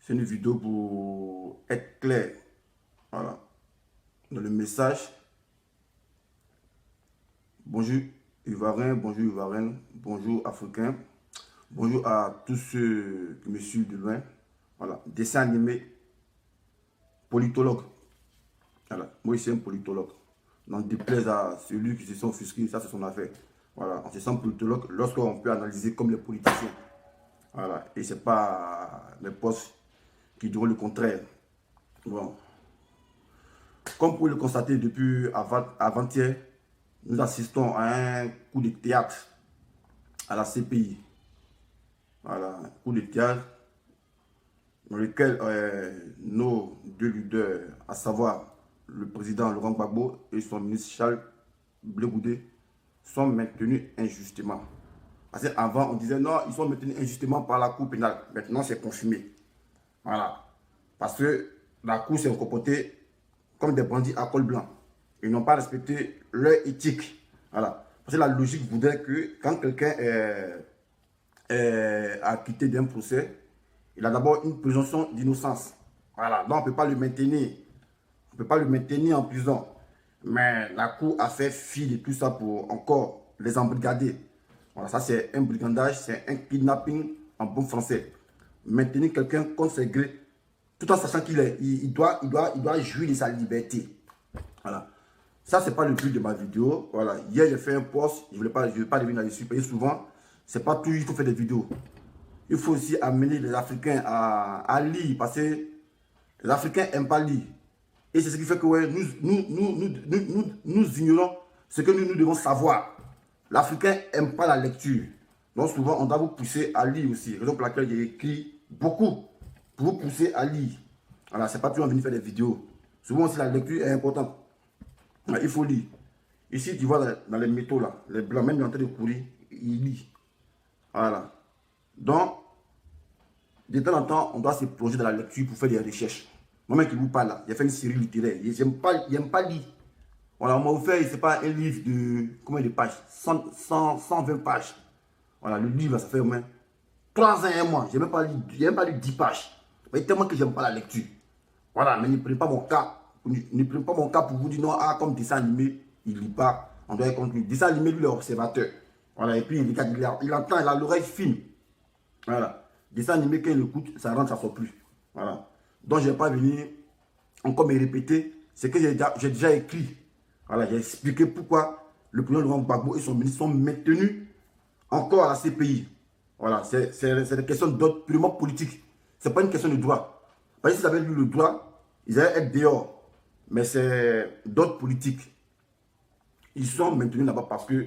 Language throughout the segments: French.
C'est une vidéo pour être clair. Voilà. Dans le message. Bonjour Ivoiriens, bonjour Ivoiriennes, bonjour Africains. Bonjour à tous ceux qui me suivent de loin. Voilà. Dessin animé, politologue. Voilà. Moi, je suis un politologue. Donc, déplaise à celui qui se sont offusqués, ça c'est son affaire. Voilà. On se sent politologue lorsqu'on peut analyser comme les politiciens. Voilà. Et ce n'est pas les postes qui diront le contraire. Bon. Comme vous pouvez le constater depuis avant-hier, nous assistons à un coup de théâtre à la CPI. Voilà, un coup de théâtre dans lequel nos deux leaders, à savoir le président Laurent Gbagbo et son ministre Charles Blé Goudé, sont maintenus injustement. Parce qu'avant, on disait non, ils sont maintenus injustement par la Cour pénale. Maintenant, c'est confirmé. Voilà. Parce que la Cour s'est comportée comme des bandits à col blanc. Ils n'ont pas respecté leur éthique. Voilà. Parce que la logique voudrait que quand quelqu'un est acquitté d'un procès, il a d'abord une présomption d'innocence. Voilà. Donc on ne peut pas le maintenir. On ne peut pas le maintenir en prison. Mais la Cour a fait fi de tout ça pour encore les embrigader. Voilà, ça c'est un brigandage, c'est un kidnapping en bon français. Maintenir quelqu'un contre ses grés, tout en sachant qu'il doit jouir de sa liberté. Voilà. Ça, c'est pas le but de ma vidéo. Voilà. Hier, j'ai fait un post. Je ne vais pas revenir là-dessus. Parce que souvent, c'est pas toujours il faut faire des vidéos. Il faut aussi amener les Africains à lire. Parce que les Africains n'aiment pas lire. Et c'est ce qui fait que ouais, nous ignorons ce que nous devons savoir. L'Africain n'aime pas la lecture. Donc souvent, on doit vous pousser à lire aussi. Raison pour laquelle j'ai écrit beaucoup pour vous pousser à lire. Voilà, c'est pas toujours venir faire des vidéos. Souvent aussi, la lecture est importante. Il faut lire. Ici, tu vois dans les métaux, là, les blancs, même en train de courir, ils lisent. Voilà. Donc, de temps en temps, on doit se plonger dans la lecture pour faire des recherches. Moi-même qui vous parle là, j'ai fait une série littéraire. J'aime pas lire. Voilà, on m'a offert, c'est pas un livre de combien de pages 120 pages. Voilà, le livre, ça fait au moins 3 ans et un mois. Je n'ai même pas lu 10 pages. Mais tellement que j'aime pas la lecture. Voilà, mais ne prenez pas mon cas. Ne prenez pas mon cas pour vous dire non, ah, comme dessin animé, il ne lit pas. On doit y conclure. Dessin animé, lui, il est observateur. Voilà, et puis il entend, il a l'oreille fine. Voilà. Dessin animé, quand il écoute, ça rentre, ça ne sort plus. Voilà. Donc, je ne vais pas venir encore me répéter ce que j'ai déjà écrit. Voilà, j'ai expliqué pourquoi le président Laurent Gbagbo et son ministre sont maintenus encore à la CPI. Voilà, c'est des questions d'ordre purement politique. Ce n'est pas une question de droit. Parce que s'ils avaient lu le droit, ils allaient être dehors. Mais c'est d'ordre politique. Ils sont maintenus là-bas parce que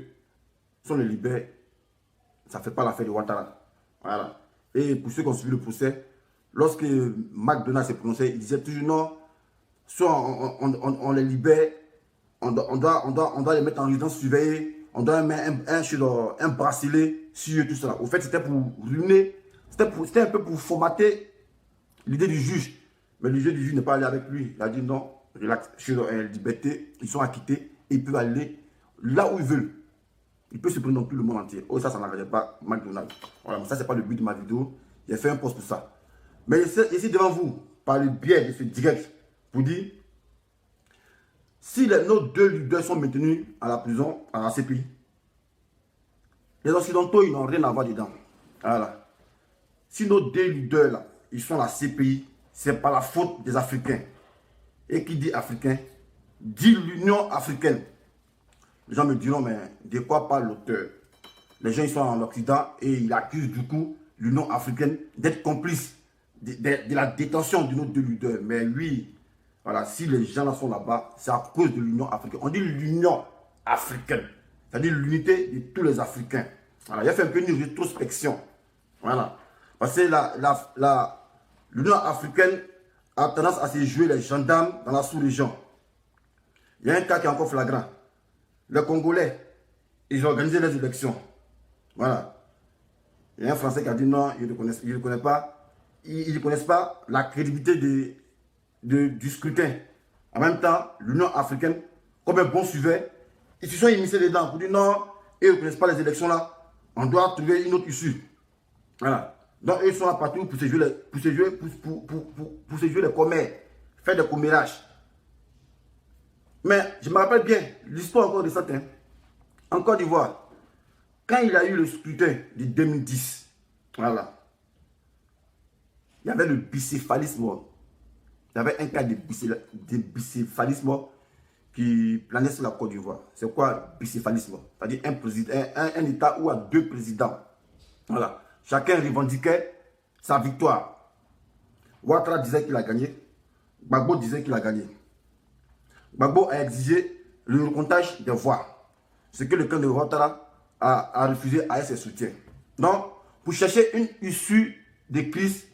si on les libère, ça ne fait pas l'affaire de Ouattara. Voilà. Et pour ceux qui ont suivi le procès, lorsque McDonald s'est prononcé, il disait toujours non, soit on les libère, on doit les mettre en résidence surveillée, on doit mettre un bracelet sur eux, tout ça. Au fait, c'était pour ruiner, c'était un peu pour formater l'idée du juge. Mais le juge du juge n'est pas allé avec lui. Il a dit non, relax, je suis dans la liberté, ils sont acquittés, et ils peuvent aller là où ils veulent. Ils peuvent se prendre dans tout le monde entier. Oh, ça n'arrêtait pas McDonald's. Voilà, mais ça, c'est pas le but de ma vidéo. J'ai fait un post pour ça. Mais ici devant vous, par le biais de ce direct, pour dire, si nos deux leaders sont maintenus à la prison, à la CPI, les Occidentaux, ils n'ont rien à voir dedans. Voilà. Si nos deux leaders, là, ils sont à la CPI, c'est pas la faute des Africains. Et qui dit Africain, dit l'Union africaine. Les gens me diront, mais de quoi parle l'auteur? Les gens, ils sont en Occident et ils accusent du coup l'Union africaine d'être complice de la détention de nos deux leaders. Mais lui, voilà, si les gens là sont là-bas, c'est à cause de l'Union africaine. On dit l'Union africaine, c'est-à-dire l'unité de tous les Africains. Voilà, il a fait un peu une rétrospection. Voilà. Parce que l'Union africaine a tendance à se jouer les gendarmes dans la sous-région. Il y a un cas qui est encore flagrant. Les Congolais, ils ont organisé les élections. Voilà. Il y a un Français qui a dit non, ils ne connaissent pas. Ils ne connaissent pas la crédibilité du scrutin. En même temps, l'Union africaine, comme un bon sujet, ils se sont immiscés dedans pour dire non, ils ne connaissent pas les élections là. On doit trouver une autre issue. Voilà. Donc, ils sont là partout pour se jouer les commères, faire des commérages. Mais je me rappelle bien, l'histoire encore de ça, hein. En Côte d'Ivoire, quand il y a eu le scrutin de 2010, voilà, il y avait le bicéphalisme. Il y avait un cas de bicéphalisme qui planait sur la Côte d'Ivoire. C'est quoi bicéphalisme? C'est-à-dire un État où il y a deux présidents. Voilà. Chacun revendiquait sa victoire. Ouattara disait qu'il a gagné. Gbagbo disait qu'il a gagné. Gbagbo a exigé le recomptage des voix. Ce que le camp de Ouattara a refusé à ses soutiens. Donc, pour chercher une issue de crise,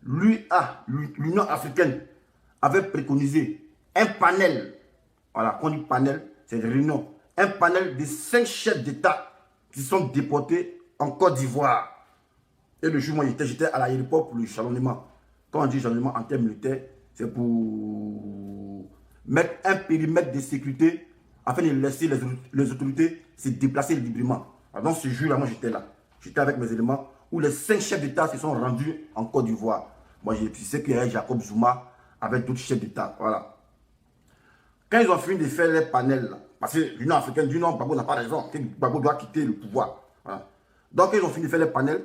l'Union africaine avait préconisé un panel. Voilà, quand on dit panel, c'est une réunion. Un panel de 5 chefs d'État qui sont déportés en Côte d'Ivoire. Et le jour où j'étais à l'aéroport pour le jalonnement. Quand on dit jalonnement en termes militaires, c'est pour mettre un périmètre de sécurité afin de laisser les autorités se déplacer librement. Alors, dans ce jour-là, moi j'étais là. J'étais avec mes éléments où les 5 chefs d'État se sont rendus en Côte d'Ivoire. Moi, je sais qu'il y a Jacob Zuma avec d'autres chefs d'État. Voilà. Quand ils ont fini de faire les panels, là, parce que l'Union africaine dit non, Gbagbo n'a pas raison, que Gbagbo doit quitter le pouvoir. Voilà. Donc, ils ont fini de faire les panels.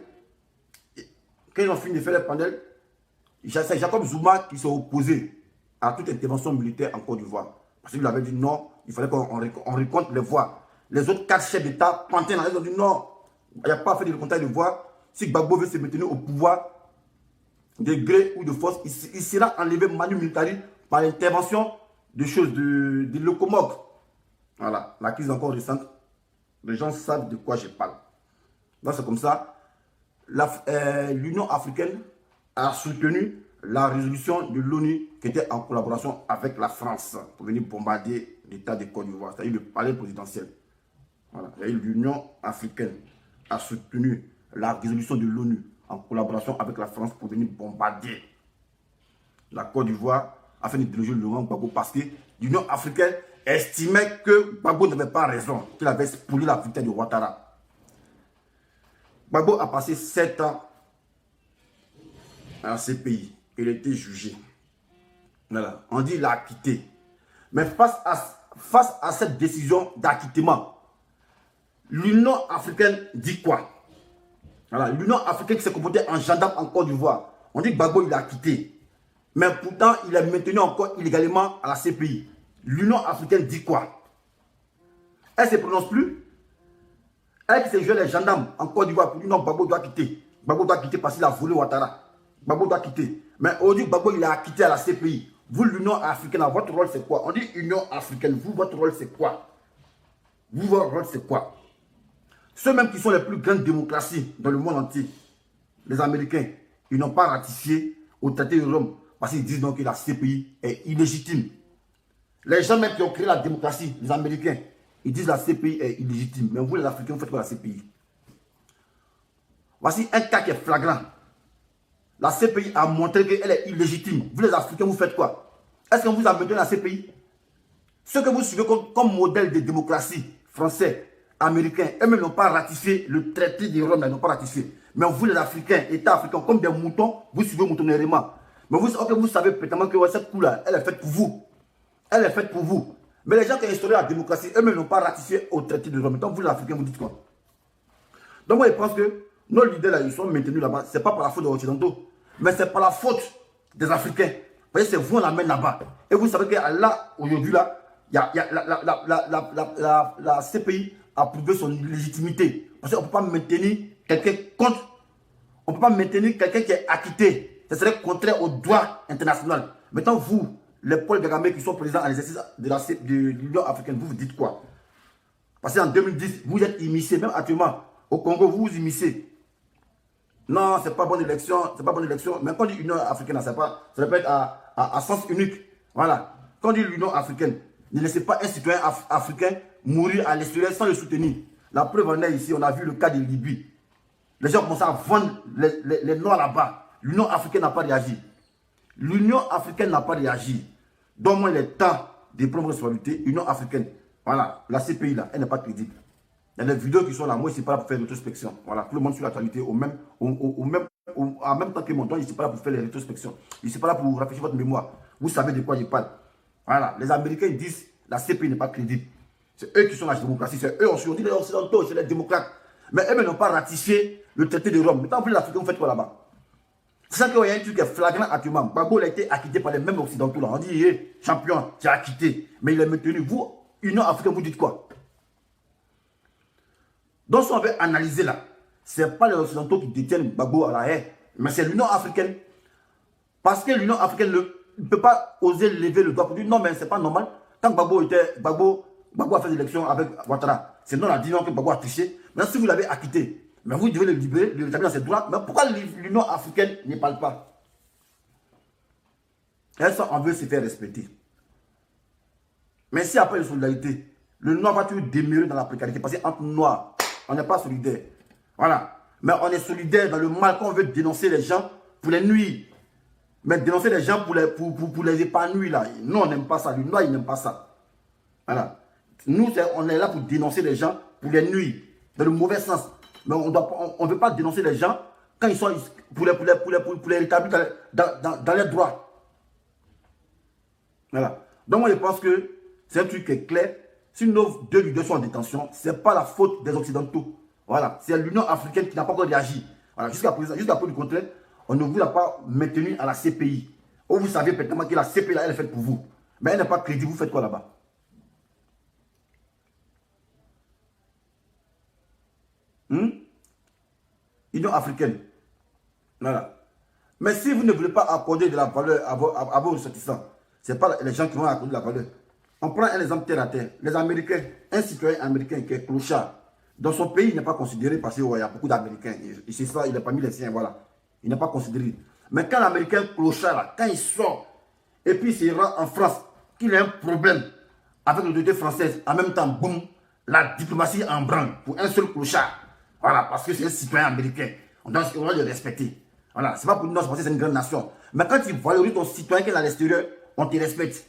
Quand ils ont fini de faire les panels, c'est Jacob Zuma qui s'est opposé à toute intervention militaire en Côte d'Ivoire. Parce qu'il avait dit non, il fallait qu'on recompte les voix. Les autres 4 chefs d'État, Pantin, ils ont dit non, il n'y a pas fait de recomptage de voix. Si Gbagbo veut se maintenir au pouvoir, de gré ou de force, il sera enlevé manu militari par l'intervention de choses de locomotives. Voilà, la crise encore récente. Les gens savent de quoi je parle. Donc c'est comme ça. L'Union africaine a soutenu la résolution de l'ONU qui était en collaboration avec la France pour venir bombarder l'État de Côte d'Ivoire, c'est-à-dire le palais présidentiel. Voilà. L'Union africaine a soutenu la résolution de l'ONU en collaboration avec la France pour venir bombarder la Côte d'Ivoire afin de déloger le Laurent Gbagbo parce que l'Union africaine estimait que Gbagbo n'avait pas raison, qu'il avait spolié la victoire de Ouattara. Gbagbo a passé 7 ans à ce pays. Il a été jugé. Voilà. On dit qu'il a acquitté. Mais face à cette décision d'acquittement, l'Union africaine dit quoi? Voilà. L'Union africaine qui s'est comportée en gendarme en Côte d'Ivoire. On dit que Gbagbo il a quitté. Mais pourtant, il est maintenu encore illégalement à la CPI. L'Union africaine dit quoi? Elle ne se prononce plus. Elle qui s'est joué les gendarmes en Côte d'Ivoire pour dire non, Gbagbo doit quitter. Gbagbo doit quitter parce qu'il a volé Ouattara. Gbagbo doit quitter. Mais on dit que Gbagbo il a quitté à la CPI. Vous, l'Union africaine, votre rôle c'est quoi? On dit Union africaine. Vous, votre rôle c'est quoi? Vous, votre rôle c'est quoi? Ceux même qui sont les plus grandes démocraties dans le monde entier, les Américains, ils n'ont pas ratifié au traité de Rome parce qu'ils disent donc que la CPI est illégitime. Les gens même qui ont créé la démocratie, les Américains, ils disent que la CPI est illégitime. Mais vous, les Africains, vous faites quoi la CPI? Voici un cas qui est flagrant. La CPI a montré qu'elle est illégitime. Vous, les Africains, vous faites quoi? Est-ce qu'on vous a maintenu la CPI? Ce que vous suivez comme modèle de démocratie français, américain, eux-mêmes n'ont pas ratifié le traité de Rome, ils n'ont pas ratifié. Mais vous, les Africains, États africains, comme des moutons, vous suivez moutonnément. Mais vous savez peut-être que cette couleur, elle est faite pour vous. Elle est faite pour vous. Mais les gens qui ont instauré la démocratie, eux-mêmes n'ont pas ratifié au traité de Rome. Donc vous, les Africains, vous dites quoi? Donc moi, je pense que nos leaders, là, ils sont maintenus là-bas. Ce n'est pas par la faute des Occidentaux, mais c'est par la faute des Africains. Vous voyez, c'est vous, on l'amène là-bas. Et vous savez que là, aujourd'hui, là, la CPI a prouvé son légitimité. Parce qu'on ne peut pas maintenir quelqu'un contre. On ne peut pas maintenir quelqu'un qui est acquitté. Ce serait contraire au droit international. Maintenant, vous, les Paul Kagame qui sont présidents à l'exercice de l'Union africaine, vous dites quoi? Parce qu'en 2010, vous êtes immiscé, même actuellement, au Congo, vous vous immiscez. Non, c'est pas bonne élection, c'est pas bonne élection. Mais quand on dit Union africaine, ça peut être à sens unique. Voilà. Quand on dit l'Union africaine, ne laissez pas un citoyen africain mourir à l'extérieur sans le soutenir. La preuve en est ici, on a vu le cas de Libye. Les gens commencent à vendre les noirs là-bas. L'Union africaine n'a pas réagi. L'Union africaine n'a pas réagi. Donne-moi le temps de prendre responsabilité. Union africaine, voilà, la CPI là, elle n'est pas crédible. Il y a des vidéos qui sont là. Moi, je ne suis pas là pour faire une rétrospection. Voilà, tout le monde sur l'actualité en même temps que mon temps, je ne suis pas là pour faire les rétrospections. Je ne suis pas là pour rafraîchir votre mémoire. Vous savez de quoi je parle. Voilà, les Américains disent la CPI n'est pas crédible. C'est eux qui sont la démocratie. C'est eux, on dit les Occidentaux, c'est les démocrates. Mais eux n'ont pas ratifié le traité de Rome. Mais quand vous l'Afrique, vous faites quoi là-bas? C'est ça qu'il y a un truc qui est flagrant actuellement. Gbagbo a été acquitté par les mêmes Occidentaux là. On dit, hey, champion, tu as acquitté. Mais il est maintenu. Vous, Union africaine, vous dites quoi? Donc, si on veut analyser là, ce n'est pas les Occidentaux qui détiennent Gbagbo à la haie, mais c'est l'Union africaine. Parce que l'Union africaine ne peut pas oser lever le doigt pour dire non, mais ce n'est pas normal. Quand Gbagbo a fait des élections avec Ouattara, c'est non, on a dit non que Gbagbo a triché. Maintenant, si vous l'avez acquitté, mais vous devez le libérer, le rétablir dans ses droits. Mais pourquoi l'Union africaine ne parle pas? On veut se faire respecter. Mais si après la solidarité, le noir va toujours demeurer dans la précarité. Parce qu'entre noirs, on n'est pas solidaire. Voilà. Mais on est solidaire dans le mal quand on veut dénoncer les gens pour les nuire. Mais dénoncer les gens pour les épanouir là. Nous, on n'aime pas ça. Le noir, il n'aime pas ça. Voilà. Nous, on est là pour dénoncer les gens pour les nuire. Dans le mauvais sens. Mais on ne veut pas dénoncer les gens quand ils sont pour les rétablir dans les droits. Voilà. Donc moi je pense que c'est un truc qui est clair. Si nos deux leaders sont en détention, ce n'est pas la faute des Occidentaux. Voilà. C'est l'Union africaine qui n'a pas encore réagi. Voilà. Jusqu'à présent, jusqu'à preuve du contraire, on ne vous a pas maintenu à la CPI. Ou vous savez peut-être que la CPI là, elle est faite pour vous. Mais elle n'est pas crédible. Vous faites quoi là-bas? Union africaine. Voilà. Mais si vous ne voulez pas accorder de la valeur à vos ressortissants, ce n'est pas les gens qui vont accorder de la valeur. On prend un exemple terre à terre. Les Américains, un citoyen américain qui est clochard, dans son pays, il n'est pas considéré parce qu'il y a beaucoup d'Américains. Et c'est ça, il n'est pas mis les siens, voilà. Il n'est pas considéré. Mais quand l'Américain clochard, là, quand il sort, et puis s'il rentre en France, qu'il a un problème avec l'autorité française, en même temps, boum, la diplomatie en branle pour un seul clochard. Voilà, parce que c'est un citoyen américain. On doit le respecter. Voilà, c'est pas pour nous, c'est parce que c'est une grande nation. Mais quand tu valorises ton citoyen qui est à l'extérieur, on te respecte.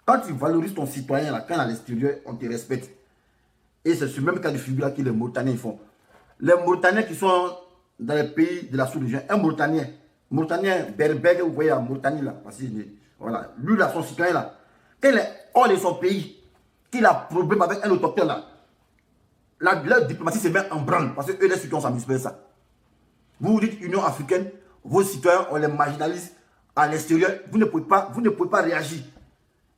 Quand tu valorises ton citoyen là, quand il est à l'extérieur, on te respecte. Et c'est ce même cas de figure-là que les Mauritaniens font. Les Mauritaniens qui sont dans les pays de la sous-région, un Mauritanien, berbère, vous voyez, en Mauritanie là, parce que, voilà, lui là, son citoyen là, quand il est hors de son pays, qu'il a problème avec un autochtone là, leur diplomatie se met en branle, parce que eux, les citoyens, ça m'inspire ça. Vous vous dites Union africaine, vos citoyens, on les marginalise à l'extérieur, vous ne pouvez pas réagir.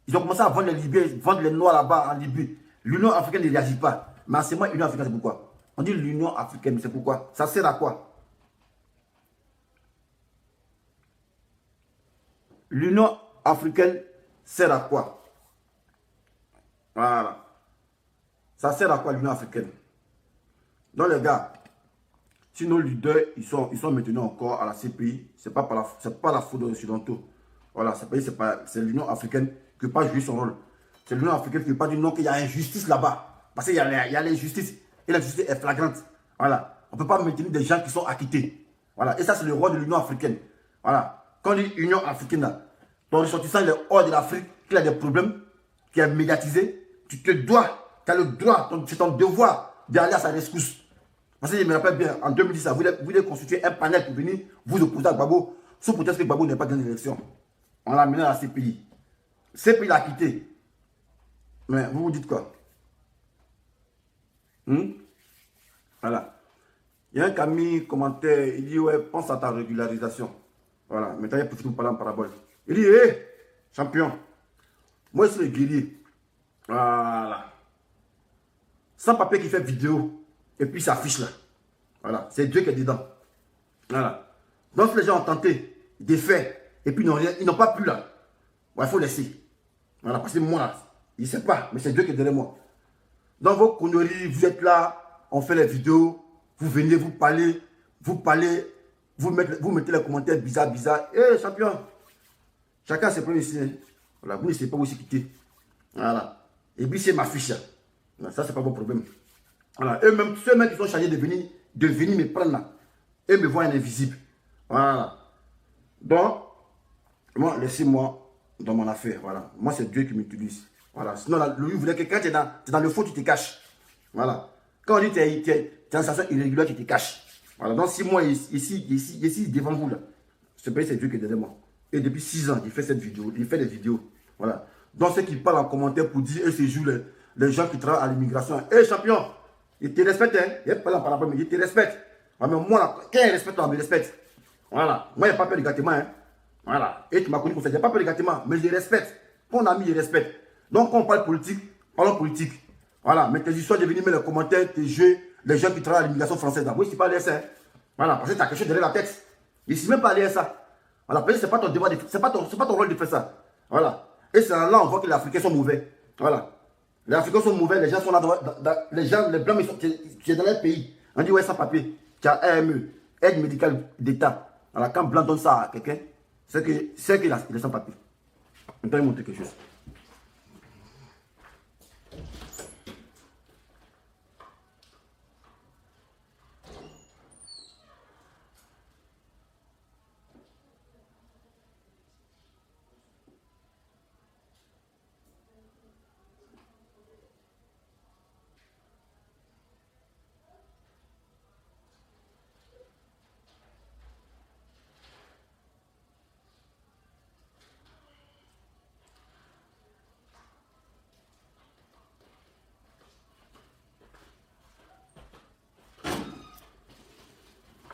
Ils ont commencé à vendre les Libyens, vendre les Noirs là-bas en Libye. L'Union africaine ne réagit pas. Mais c'est moi, l'Union africaine, c'est pourquoi? On dit l'Union africaine, c'est pourquoi? Ça sert à quoi? L'Union africaine sert à quoi? Voilà. Ça sert à quoi l'Union africaine? Donc les gars, si nos leaders ils sont maintenus encore à la CPI, ce n'est pas la faute des Occidentaux. Voilà, c'est l'Union africaine qui ne peut pas jouer son rôle. C'est l'Union africaine qui ne peut pas dire non qu'il y a injustice là-bas. Parce qu'il y a l'injustice. Et l'injustice est flagrante. Voilà. On ne peut pas maintenir des gens qui sont acquittés. Voilà. Et ça, c'est le rôle de l'Union africaine. Voilà. Quand on dit Union africaine, là, ton ressortissant il est hors de l'Afrique, qu'il a des problèmes, qui est médiatisé, tu te dois, tu as le droit, c'est ton devoir d'aller à sa rescousse. Parce que je me rappelle bien, en 2010, vous voulez constituer un panel pour venir vous opposer à Gbagbo, sous prétexte que Gbagbo n'est pas gagné l'élection. On l'a amené à CPI. CPI l'a quitté. Mais vous vous dites quoi? Voilà. Il y a un qui a mis commentaire, il dit ouais, pense à ta régularisation. Voilà, maintenant il y a pour parler en parabole. Il dit, hé, champion, moi je suis le guerrier. Voilà. Sans papier qui fait vidéo, et puis ça affiche là. Voilà, c'est Dieu qui est dedans. Voilà. Donc les gens ont tenté des faits, et puis ils n'ont pas pu là. Il faut laisser. Voilà, parce que moi, il ne sait pas, mais c'est Dieu qui est derrière moi. Dans vos conneries, vous êtes là, on fait les vidéos, vous venez, vous parlez, vous mettez les commentaires bizarres. Hé, champion, chacun ses problèmes ici. Voilà, vous ne savez pas où c'est quitter. Voilà. Et puis c'est ma fiche. Voilà, ça, c'est pas mon problème. Voilà. Eux-mêmes, ceux-mêmes qui sont chargés de venir me prendre là, eux me voient un invisible. Voilà. Donc, moi, laissez-moi dans mon affaire. Voilà. Moi, c'est Dieu qui m'utilise. Voilà. Sinon, lui, il voulait que quand tu es dans le faux, tu te caches. Voilà. Quand on dit que tu es en situation irrégulière, tu te caches. Voilà, donc 6 mois ici devant vous là. Ce pays, c'est Dieu qui est derrière moi. Et depuis 6 ans, il fait cette vidéo, il fait des vidéos. Voilà. Donc ceux qui parlent en commentaire pour dire, et c'est jour les gens qui travaillent à l'immigration. Hé champion, ils te respectent, hein. Il n'y a pas là par rapport, mais ils te respectent. Ah, mais moi, là, quand ils respectent, on me respecte. Voilà. Moi, il n'y a pas peur de gâtement, hein. Voilà. Et tu m'as connu pour ça. Il n'y a pas peur de gâtement, mais je les respecte. Mon ami, il respecte. Donc, quand on parle politique, parlons politique. Voilà. Mais tes histoires de venir mettre les commentaires, tes jeux, les gens qui travaillent à l'immigration française. Là. Moi, je ne suis pas à l'ESA. Hein. Voilà. Parce que tu as quelque chose derrière la tête. Je ne suis même pas à l'ESA. Voilà. Parce que ce n'est pas ton devoir, c'est pas ton rôle de faire ça. Voilà. Et c'est là, on voit que les Africains sont mauvais. Voilà. Les Africains sont mauvais, les gens sont là, les gens, les Blancs, tu es dans leur pays. On dit, ouais, sans papier. Tu as AME, aide médicale d'État. Alors, quand Blanc donne ça à quelqu'un, c'est qu'il est sans papier. On peut lui montrer quelque chose.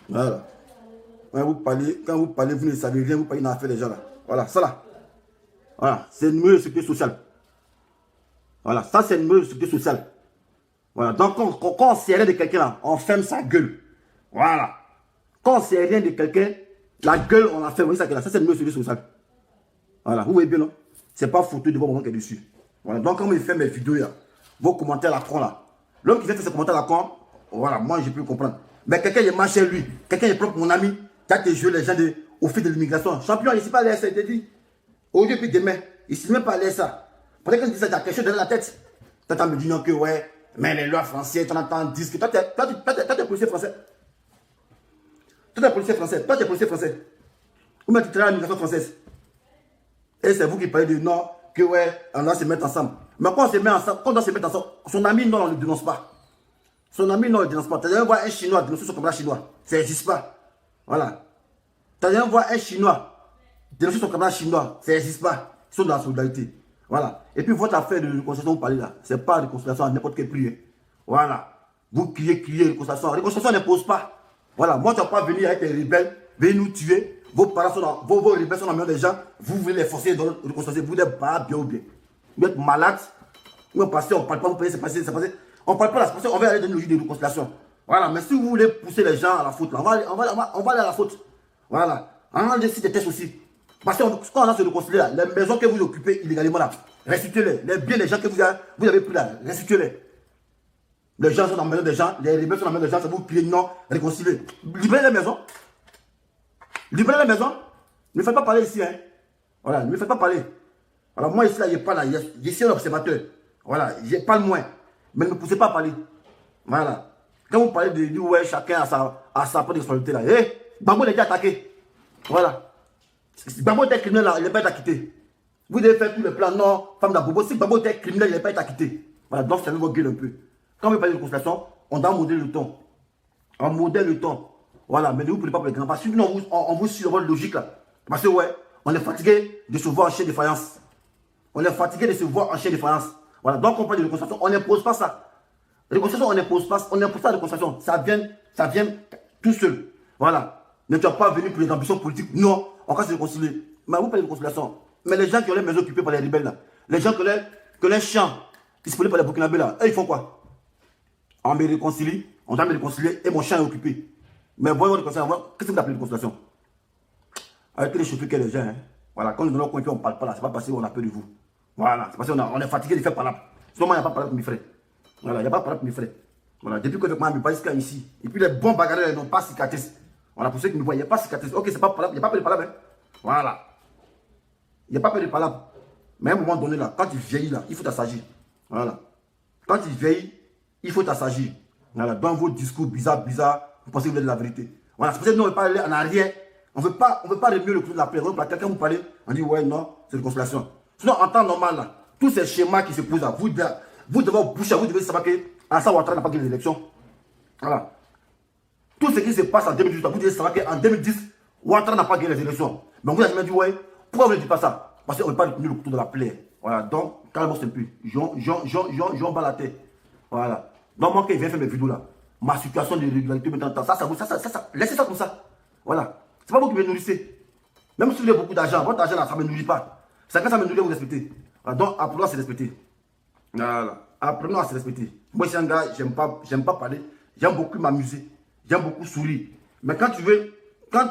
Voilà. Quand vous parlez, vous ne savez rien, vous parlez dans l'affaire des gens là. Voilà, ça là. Voilà, c'est une mesure de sécurité sociale. Voilà, ça c'est une mesure de sécurité sociale. Voilà, donc quand on sait rien de quelqu'un là, on ferme sa gueule. Voilà. Quand on sait rien de quelqu'un, la gueule, on la ferme. Vous voyez ça, ça c'est une mesure de sécurité sociale. Voilà, vous voyez bien, non? C'est pas photo de votre moment qui est dessus. Voilà, donc quand il fait mes vidéos là, vos commentaires à la con là, l'homme qui fait ses commentaires à la con, voilà, moi j'ai pu comprendre. Mais quelqu'un est mal chez lui, quelqu'un est propre mon ami, qui a tes jeux, les gens au fil de l'immigration. Champion, il ne sait pas l'ESA, il te dit. Aujourd'hui, puis demain, il ne sait même pas l'ESA. Peut-être qu'il dit ça, il y a quelque chose derrière la tête. Toi, tu me dis non que ouais, mais les lois françaises, tu entends dire que toi, tu es policier français. Toi, tu es policier français. Toi, tu es policier français. Ou même tu travailles à l'immigration française. Et c'est vous qui parlez de non, que ouais, on doit se mettre ensemble. Mais quand on se met ensemble, quand on doit se mettre ensemble, son ami, non, on ne le dénonce pas. Son ami, non, il ne dénonce pas. Tu as jamais voir un Chinois dénoncer son camarade chinois. Ça n'existe pas. Voilà. Tu as jamais voir un Chinois dénoncer son camarade chinois. Ça n'existe pas. Ils sont dans la solidarité. Voilà. Et puis votre affaire de réconciliation, vous parlez là, ce n'est pas de réconciliation à n'importe quel prix. Voilà. Vous criez, réconciliation. Réconciliation n'impose pas. Voilà. Moi, tu n'as pas venir avec les rebelles, venir nous tuer. Vos parents sont dans, vos rebelles sont dans le milieu des gens. Vous voulez les forcer dans la réconciliation. Vous n'êtes pas bien ou bien. Vous êtes malade. Vous passez, on ne parle pas, vous payez, c'est passé, c'est passé. On ne parle pas là, c'est passé, on va aller dans une logique de réconciliation. Voilà. Mais si vous voulez pousser les gens à la faute, là, on va aller à la faute. Voilà. On décide des tests aussi. Parce que quand on a se réconcilier là, les maisons que vous occupez illégalement là, restituez-les. Les biens des gens que vous avez pris là, restituez-les. Les gens sont dans la maison des gens, les rebelles sont dans la maison des gens, c'est vous criez non, réconcilier. Libérez les maisons. Libérez les maisons. Ne me faites pas parler ici, hein. Voilà, ne me faites pas parler. Alors moi ici là, je n'ai pas là, je suis un observateur. Voilà, je parle moins. Mais ne me poussez pas à parler. Voilà. Quand vous parlez de ouais, chacun a sa propre responsabilité là. Hé, Bambo est déjà attaqué. Voilà. Bambo était criminel là, il n'est pas été acquitté. Vous devez faire tous les plans, non, femme d'Abobo. Si Bambo était criminel, il n'est pas été acquitté. Voilà, donc fermez vos gueules un peu. Quand vous parlez de consultation, on doit modérer le ton. On modèle le ton. Voilà, mais ne vous prenez pas pour les grands. Parce que nous, on vous suit dans votre logique là. Parce que ouais, on est fatigué de se voir en chien de faïence. On est fatigué de se voir en chien de faïence. Voilà, donc on parle de réconciliation, on n'impose pas ça. Réconciliation, on n'impose pas la réconciliation. Ça vient tout seul. Voilà. Ne tu n'as pas venu pour les ambitions politiques. Non, on va se réconcilier. Mais vous parlez de réconciliation. Mais les gens qui ont les maisons occupées par les rebelles là, les gens que les champs qui se prenaient par les Burkinabés là, eux ils font quoi? On me réconcilie, on doit me réconcilier et mon champ est occupé. Mais voyons réconciliation, qu'est-ce que vous appelez réconciliation? Avec les chauffeurs que les gens, hein. Voilà, quand nous dans notre coin, on ne parle pas là, c'est pas parce qu'on a peur de vous. Voilà, c'est parce qu'on est fatigué de faire parler. Sinon, il n'y a pas parlé pour mes frères. Voilà, il n'y a pas parlé pour mes frères. Voilà, depuis que moi, je me passe ici. Et puis les bons bagarreurs n'ont pas cicatrice. Voilà, pour ceux qui me voient, il n'y a pas cicatrice. Ok, c'est pas parlable, il n'y a pas peur de parler. Hein. Voilà. Il n'y a pas peur de parler. Mais à un moment donné, là, quand tu vieillis, là, il faut t'assagir. Voilà. Quand tu vieillis, il faut t'assagir. Voilà, dans vos discours bizarres, vous pensez que vous êtes de la vérité. Voilà, c'est pour ça que nous, on ne veut pas aller en arrière. On ne veut pas remuer le coup de la paix. Quelqu'un vous parle, on dit, ouais, non, c'est une consolation. Sinon, en temps normal, là, tous ces schémas qui se posent là, vous devez boucher, vous devez savoir que Alassane Ouattara n'a pas gagné les élections. Voilà. Tout ce qui se passe en 2018, vous devez savoir qu'en 2010, Ouattara n'a pas gagné les élections. Mais vous avez jamais dit, ouais, pourquoi vous ne dites pas ça? Parce qu'on ne veut pas tenir le couteau de la plaie. Voilà, donc, carrément, c'est plus. Jean bat la tête. Voilà. Donc, moi, quand il vient faire mes vidéos là, ma situation de régularité maintenant, laissez ça comme ça. Voilà. C'est pas vous qui me nourrissez. Même si vous avez beaucoup d'argent, votre argent là, ça ne me nourrit pas. C'est quand ça me nourrit, vous respectez. Voilà, donc, apprenons à se respecter. Voilà. Apprenons à se respecter. Moi, je suis un gars, j'aime pas parler. J'aime beaucoup m'amuser. J'aime beaucoup sourire. Mais quand tu veux, quand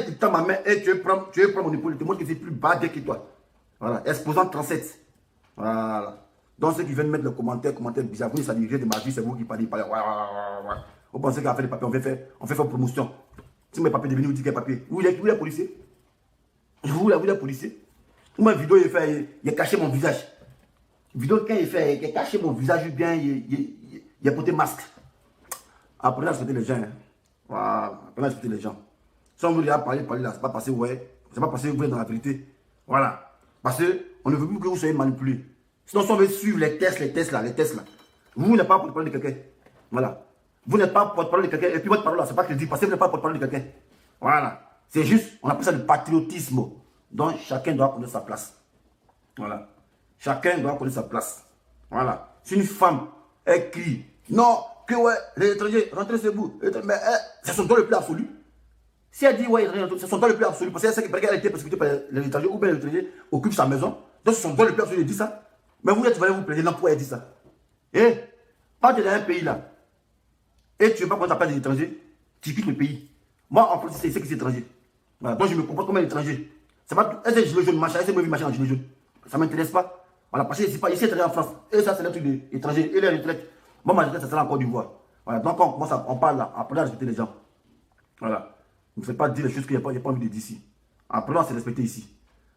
tu tends ma main et tu veux prendre mon épaule, tu montres que c'est plus badé que toi. Voilà. Exposant 37. Voilà. Donc, ceux qui viennent mettre les commentaires bizarres, vous, ça dirige de ma vie, c'est vous qui parlez. Vous pensez qu'à faire des papiers, on fait promotion. Si mes papiers deviennent, vous dites qu'il y a papier. Vous, il y a policier. Vous, il y a policier. Ou ma vidéo, il a caché mon visage. Vidéo, quand il a caché mon visage, bien, il a porté masque. Apprenez à respecter les gens. Hein. Voilà. Apprenez à respecter les gens. Si on veut déjà parler là, c'est pas passé, ouais. C'est pas passé, vous êtes dans la vérité. Voilà. Parce qu'on ne veut plus que vous soyez manipulé. Sinon, si on veut suivre les tests là, vous n'êtes pas porte-parole de quelqu'un. Voilà. Vous n'êtes pas porte-parole de quelqu'un. Et puis votre parole là, c'est pas crédible parce que vous n'êtes pas porte-parole de quelqu'un. Voilà. C'est juste, on appelle ça le patriotisme. Donc, chacun doit connaître sa place. Voilà. Chacun doit connaître sa place. Voilà. Si une femme, elle crie, non, que ouais, les étrangers, rentrez chez vous. Mais c'est son droit le plus absolu. Si elle dit, ouais, c'est son droit le plus absolu, parce qu'elle sait qu'elle a été persécutée par les étrangers, ou bien les étrangers occupent sa maison, donc c'est son droit le plus absolu de dire ça. Mais vous, tu vas vous plaider, non, pourquoi elle dit ça? Et, quand tu es dans un pays là, et tu ne veux pas prendre ta place des étrangers, tu quittes le pays. Moi, en plus, c'est que c'est étranger. Voilà. Donc, je me comporte comme un étranger. C'est pas, est-ce que gilet jaune, machin, est-ce que moi, machin en gilet jaune? Ça ne m'intéresse pas. Voilà, parce que c'est pas ici, en France. Et ça, c'est le truc des étrangers. Et les retraites. Moi, ma retraite, ça sera en Côte d'Ivoire. Voilà, donc on commence on parle là, apprenez à respecter les gens. Voilà. Ne faites pas dire les choses qu'il n'y a pas envie de dire ici. Apprenons à se respecter ici.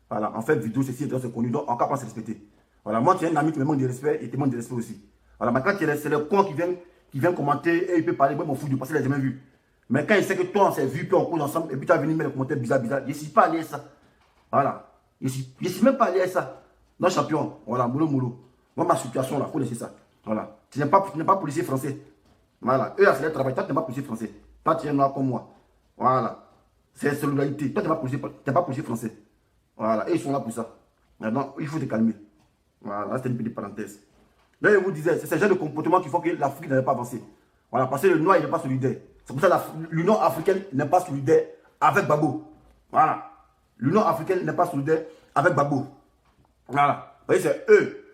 Voilà, en fait, vidéo, ceci est connu, donc encore pas se respecter. Voilà, moi, tu as un ami qui me manque de respect et tu manques de respect aussi. Voilà, mais quand c'est le con qui vient commenter et il peut parler, moi, je m'en fous du parce qu'il n'a jamais vu. Mais quand il sait que toi, on s'est vu, puis on court ensemble, et puis tu vas venir mettre des commentaires bizarres, je ne suis pas allé à ça. Voilà. Je ne suis même pas allé à ça. Non, champion. Voilà, moulot. Moi, ma situation, là, il faut laisser ça. Voilà. Tu n'es pas policier français. Voilà. Eux, c'est leur travail. Toi, tu n'es pas policier français. Toi, tu es noir comme moi. Voilà. C'est solidarité. Toi, tu n'es pas policier français. Voilà. Et ils sont là pour ça. Maintenant, il faut te calmer. Voilà. C'était une petite parenthèse. Là, je vous disais, c'est ce genre de comportement qui font que l'Afrique n'avait pas avancé. Voilà. Parce que le noir, il n'est pas solidaire. C'est pour ça que l'Union africaine n'est pas solidaire avec Gbagbo. Voilà. L'Union africaine n'est pas solidaire avec Gbagbo. Voilà. Vous voyez, c'est eux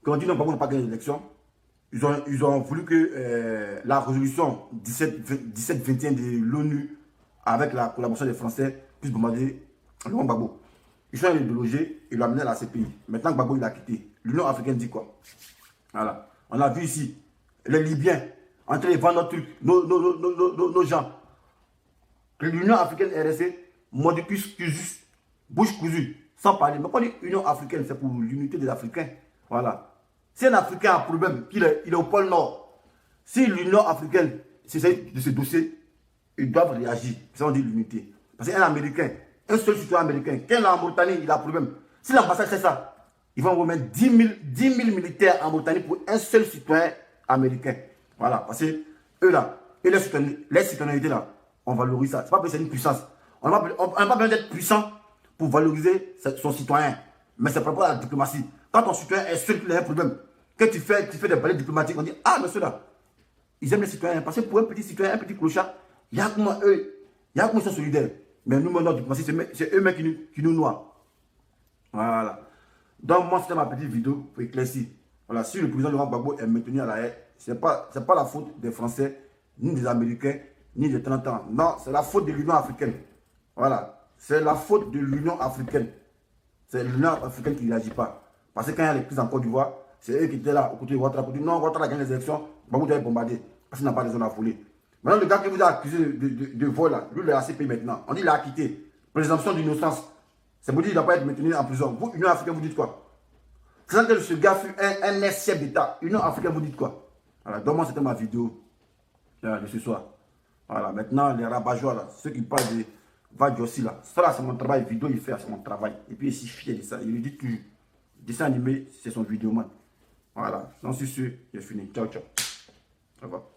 qui ont dit non, Gbagbo n'a pas gagné l'élection. Ils ont voulu que la résolution 1721 de l'ONU, avec la collaboration des Français, puisse bombarder le Gbagbo. Ils sont allés le loger et l'ont amené à la CPI. Maintenant, Gbagbo, il a quitté. L'Union africaine dit quoi? Voilà. On a vu ici les Libyens en train de vendre notre truc, nos gens. L'Union africaine est restée modicus cusus, bouche cousue, sans parler. Mais quand on dit Union africaine, c'est pour l'unité des Africains. Voilà. Si un Africain a un problème, il est au pôle Nord, si l'Union africaine s'essaie de ce dossier, ils doivent réagir. Ça, on dit l'unité. Parce qu'un Américain, un seul citoyen américain, quand il est en Mauritanie, il a un problème. Si l'ambassade fait ça, ils vont remettre 10 000 militaires en Mauritanie pour un seul citoyen américain. Voilà. Parce que eux là, et les citoyennetés là, on valorise ça. C'est pas parce que c'est une puissance. On n'a pas besoin d'être puissant pour valoriser son citoyen. Mais c'est par rapport à la diplomatie. Quand ton citoyen est seul qu'il a un problème, que tu fais des balais diplomatiques, on dit, ah, mais ceux-là, ils aiment les citoyens. Parce que pour un petit citoyen, un petit clochard, il y a comment eux, il y a comment ils sont solidaires. Mais nous, notre diplomatie, c'est eux-mêmes qui nous noient. Voilà. Donc, moi, c'était ma petite vidéo pour éclaircir. Voilà, si le président Laurent Gbagbo est maintenu à la haie, ce n'est pas la faute des Français, ni des Américains, ni des 30 ans. Non, c'est la faute de l'Union africaine. Voilà. C'est la faute de l'Union africaine. C'est l'Union africaine qui ne réagit pas. Parce que quand il y a les crises en Côte d'Ivoire, c'est eux qui étaient là, aux côtés de Ouattara, pour dire non, Ouattara a gagné les élections, Gbagbo doit être bombardé. Parce qu'il n'a pas de zones à voler. Maintenant, le gars qui vous a accusé de vol, là, lui, il est à CPI maintenant. On dit qu'il a acquitté. Présomption d'innocence. C'est pour dire qu'il ne doit pas être maintenu en prison. Vous, Union africaine, vous dites quoi? C'est ça que ce gars fut un ex-chef d'État. Union africaine, vous dites quoi? Voilà, donc moi, c'était ma vidéo de ce soir. Voilà, maintenant, les rabat-joie, là, ceux qui parlent de Vadjossi, là, ça, là, c'est mon travail. Vidéo, il fait, c'est mon travail. Et puis, il est si fier de ça. Il lui dit toujours, dessin animé, c'est son vidéo, man. Voilà, j'en suis sûr, j'ai fini. Ciao, ciao. Au revoir.